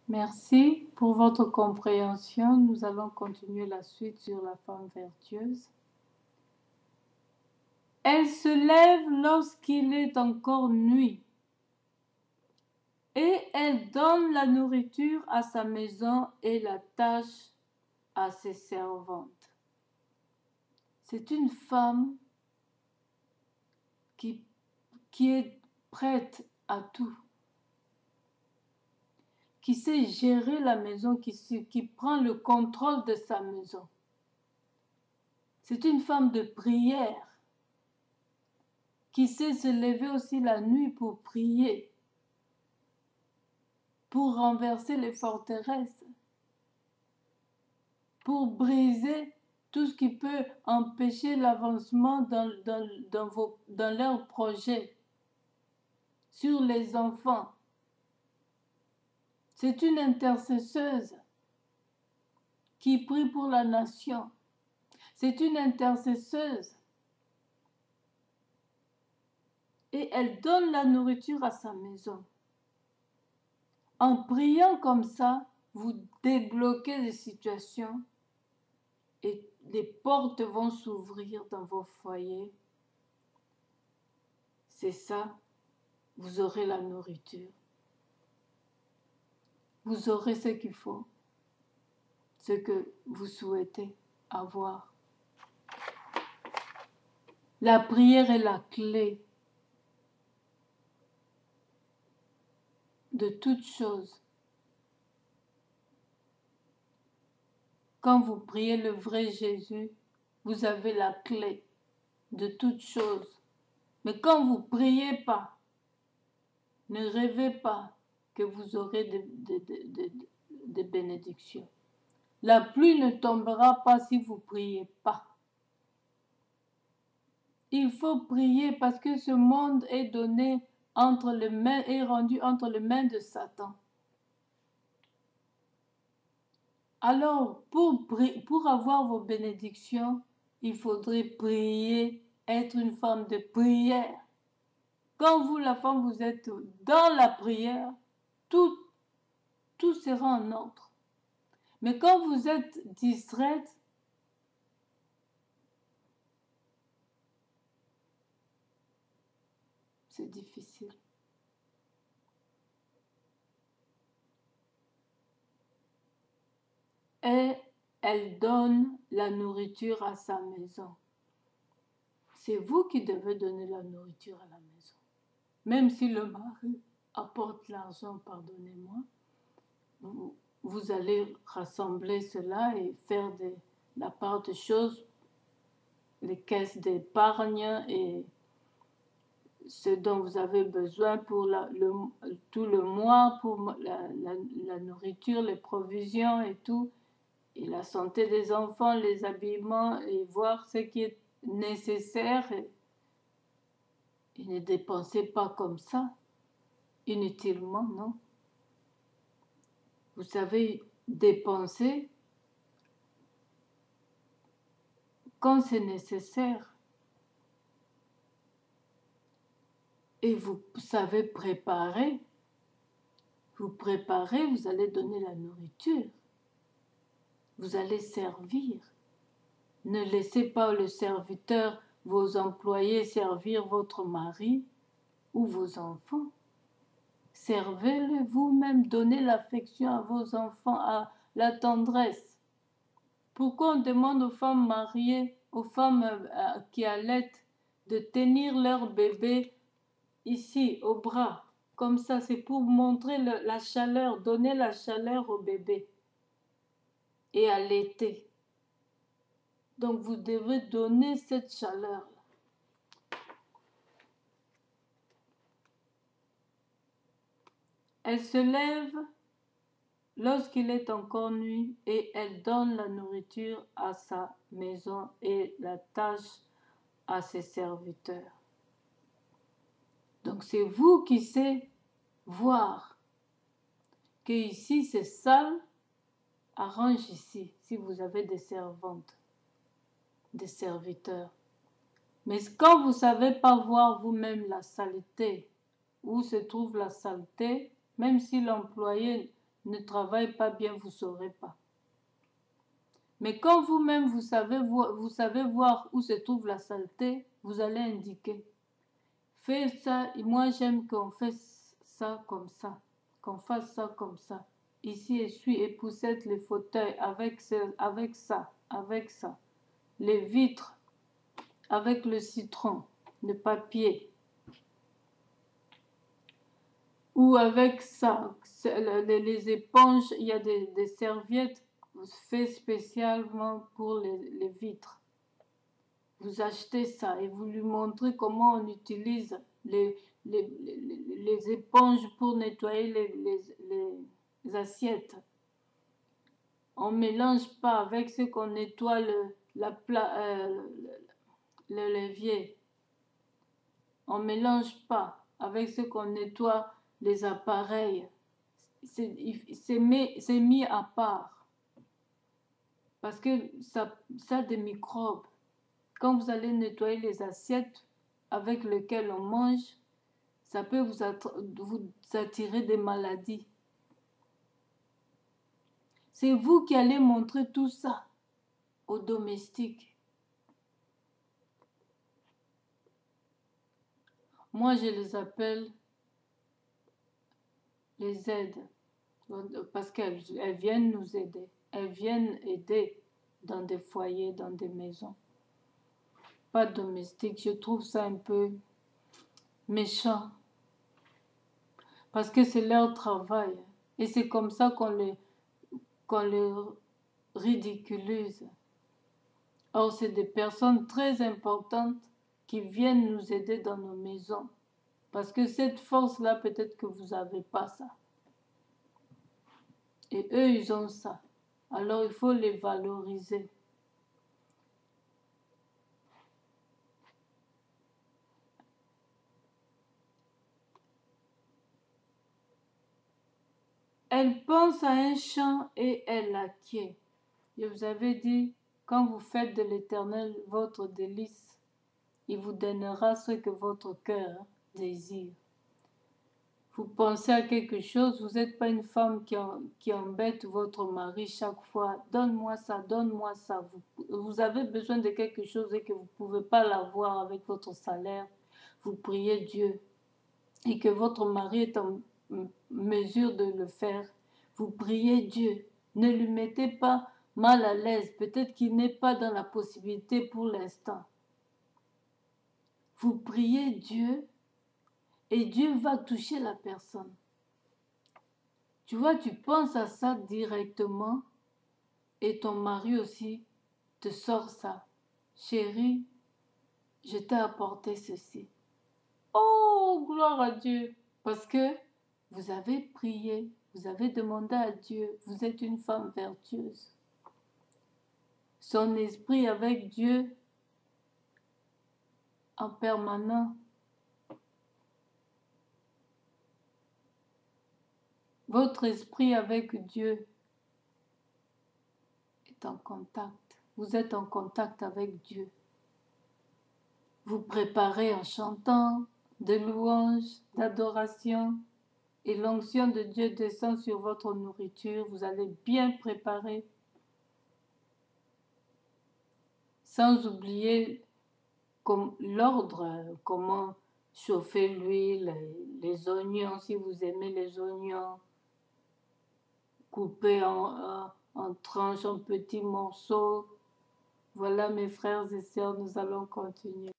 Merci pour votre compréhension. Nous allons continuer la suite sur la femme vertueuse. Elle se lève lorsqu'il est encore nuit et elle donne la nourriture à sa maison et la tâche à ses servantes. C'est une femme qui est prête à tout, qui sait gérer la maison, qui prend le contrôle de sa maison. C'est une femme de prière, qui sait se lever aussi la nuit pour prier, pour renverser les forteresses, pour briser tout ce qui peut empêcher l'avancement dans leurs projets, sur les enfants. C'est une intercesseuse qui prie pour la nation. C'est une intercesseuse. Et elle donne la nourriture à sa maison. En priant comme ça, vous débloquez des situations et les portes vont s'ouvrir dans vos foyers. C'est ça, vous aurez la nourriture. Vous aurez ce qu'il faut, ce que vous souhaitez avoir. La prière est la clé de toute chose. Quand vous priez le vrai Jésus, vous avez la clé de toute chose. Mais quand vous ne priez pas, ne rêvez pas que vous aurez des bénédictions. La pluie ne tombera pas si vous ne priez pas. Il faut prier parce que ce monde est donné est rendu entre les mains de Satan. Alors, pour avoir vos bénédictions, il faudrait prier, être une femme de prière. Quand vous, la femme, vous êtes dans la prière, tout sera en ordre. Mais quand vous êtes distraite, c'est difficile. Et elle donne la nourriture à sa maison. C'est vous qui devez donner la nourriture à la maison. Même si le mari apporte l'argent, pardonnez-moi, vous allez rassembler cela et faire la part des choses, les caisses d'épargne et ce dont vous avez besoin pour tout le mois, pour la nourriture, les provisions et tout, et la santé des enfants, les habillements, et voir ce qui est nécessaire. Et ne dépensez pas comme ça, inutilement, non. Vous savez dépenser quand c'est nécessaire. Et vous savez préparer. Vous préparez, vous allez donner la nourriture. Vous allez servir. Ne laissez pas le serviteur, vos employés servir votre mari ou vos enfants. Servez-le vous-même, donnez l'affection à vos enfants, à la tendresse. Pourquoi on demande aux femmes mariées, aux femmes qui allaitent, de tenir leur bébé ici, au bras, comme ça, c'est pour montrer la chaleur, donner la chaleur au bébé et allaiter. Donc vous devez donner cette chaleur-là. Elle se lève lorsqu'il est encore nuit et elle donne la nourriture à sa maison et la tâche à ses serviteurs. Donc c'est vous qui savez voir que ici c'est sale, arrange ici si vous avez des servantes, des serviteurs. Mais quand vous ne savez pas voir vous-même la saleté, où se trouve la saleté, même si l'employé ne travaille pas bien, vous ne saurez pas. Mais quand vous-même, vous savez voir où se trouve la saleté, vous allez indiquer. Fais ça, et moi j'aime qu'on fasse ça comme ça, qu'on fasse ça comme ça. Ici, essuie et poussette les fauteuils avec ça, avec ça. Les vitres avec le citron, le papier. Ou avec ça, les éponges, il y a des serviettes faites spécialement pour les vitres. Vous achetez ça et vous lui montrez comment on utilise les éponges pour nettoyer les assiettes. On ne mélange pas avec ce qu'on nettoie l'évier. On ne mélange pas avec ce qu'on nettoie les appareils. C'est mis à part. Parce que ça a des microbes. Quand vous allez nettoyer les assiettes avec lesquelles on mange, ça peut vous attirer des maladies. C'est vous qui allez montrer tout ça aux domestiques. Moi, je les appelle les aides, parce qu'elles viennent nous aider. Elles viennent aider dans des foyers, dans des maisons. Pas domestiques, je trouve ça un peu méchant. Parce que c'est leur travail. Et c'est comme ça qu'on les ridiculise. Or, c'est des personnes très importantes qui viennent nous aider dans nos maisons. Parce que cette force-là, peut-être que vous n'avez pas ça. Et eux, ils ont ça. Alors, il faut les valoriser. Elle pense à un champ et elle l'acquiert. Je vous avais dit, quand vous faites de l'Éternel votre délice, il vous donnera ce que votre cœur désire. Vous pensez à quelque chose, vous n'êtes pas une femme qui embête votre mari chaque fois. Donne-moi ça, donne-moi ça. Vous avez besoin de quelque chose et que vous ne pouvez pas l'avoir avec votre salaire. Vous priez Dieu et que votre mari est en mesure de le faire. Vous priez Dieu. Ne lui mettez pas mal à l'aise. Peut-être qu'il n'est pas dans la possibilité pour l'instant. Vous priez Dieu et Dieu va toucher la personne. Tu vois, tu penses à ça directement et ton mari aussi te sort ça. Chérie, je t'ai apporté ceci. Oh, gloire à Dieu! Parce que vous avez prié, vous avez demandé à Dieu, vous êtes une femme vertueuse. Son esprit avec Dieu en permanent. Votre esprit avec Dieu est en contact. Vous êtes en contact avec Dieu. Vous préparez en chantant de louanges, d'adoration, et l'onction de Dieu descend sur votre nourriture. Vous allez bien préparer, sans oublier l'ordre, comment chauffer l'huile, les oignons, si vous aimez les oignons, couper en tranches, en petits morceaux. Voilà mes frères et sœurs, nous allons continuer.